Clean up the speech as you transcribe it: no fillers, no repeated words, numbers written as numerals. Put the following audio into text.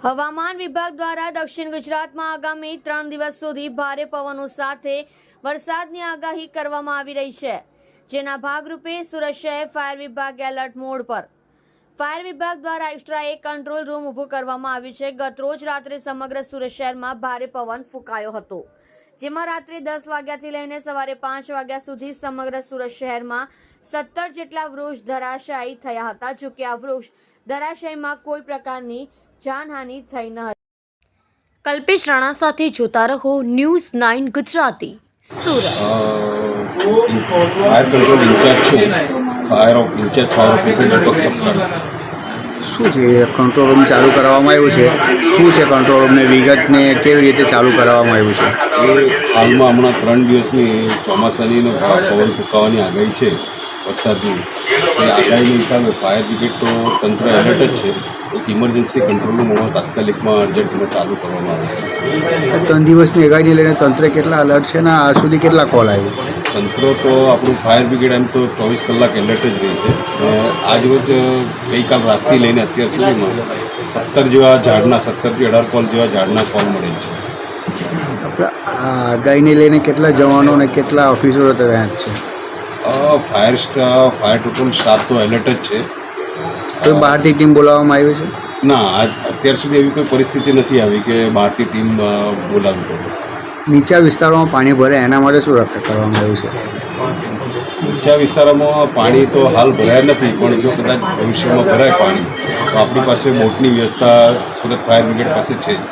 હવામાન વિભાગ દ્વારા દક્ષિણ ગુજરાતમાં આગામી 3 દિવસ સુધી ભારે પવનો સાથે વરસાદની આગાહી કરવામાં આવી રહી છે, જેના ભાગરૂપે સુરત શહેર ફાયર વિભાગ એલર્ટ મોડ પર. ફાયર વિભાગ દ્વારા એક્સ્ટ્રા એક કંટ્રોલ રૂમ ઊભું કરવામાં આવ્યું છે. ગત રોજ રાત્રે સમગ્ર સુરત શહેરમાં ભારે પવન ફૂંકાયો હતો, જેમાં રાત્રે 10 વાગ્યાથી લઈને સવારે 5 વાગ્યા સુધી સમગ્ર સુરત શહેરમાં 17 જેટલા વૃક્ષ ધરાશાયી થયા હતા. જોકે આ વૃક્ષ ધરાશાયીમાં કોઈ પ્રકારની જાનહાનિ થઈ ન હતી. કલ્પેશ રાણા સાથે જોતા રહો news 9 Gujarati, Surat. Fire control incharge છું. ફાયર ઓફિસર દીપક સપ્તાહ. શું છે કંટ્રોલ રૂમ ચાલુ કરવામાં આવ્યું છે? શું છે કંટ્રોલ રૂમને વિગતને કેવી રીતે ચાલુ કરવામાં આવ્યું છે? એ હાલમાં હમણાં 3 દિવસની ચોમાસાની પવન ફૂંકાવાની આગાહી છે, વરસાદની. એ આગાહીના હિસાબે ફાયર બ્રિગેડ તો તંત્ર એલર્ટ જ છે. એક ઇમરજન્સી કંટ્રોલ રૂમ હમણાં તાત્કાલિકમાં અર્જન્ટમાં ચાલુ કરવામાં આવે છે. 3 દિવસની આગાહીને લઈને તંત્ર કેટલા અલર્ટ છે ને આ સુધી કેટલા કોલ આવ્યો? તંત્ર તો આપણું ફાયર બ્રિગેડ એમ તો 24 કલાક એલર્ટ જ રહી છે. આજ રોજ ગઈકાલ રાતથી લઈને અત્યાર સુધીમાં 17 જેવા ઝાડના 17થી 18 કોલ જેવા ઝાડના કોલ મળે છે. આપણે આ આગાહીને લઈને કેટલા જવાનો અને કેટલા ઓફિસરો તૈયાર છે? ફાયર ટોટલ સ્ટાફ તો એલર્ટ જ છે. કોઈ બહારથી ટીમ બોલાવવામાં આવી છે? ના, અત્યાર સુધી એવી કોઈ પરિસ્થિતિ નથી આવી કે બહારથી ટીમ બોલાવવી પડે. નીચા વિસ્તારોમાં પાણી ભરે એના માટે શું રક્ષા કરવામાં આવ્યું છે? નીચા વિસ્તારોમાં પાણી તો હાલ ભરાયા નથી, પણ જો કદાચ ભવિષ્યમાં ભરાય પાણી તો આપણી પાસે બોટની વ્યવસ્થા સુરત ફાયર બ્રિગેડ પાસે છે જ.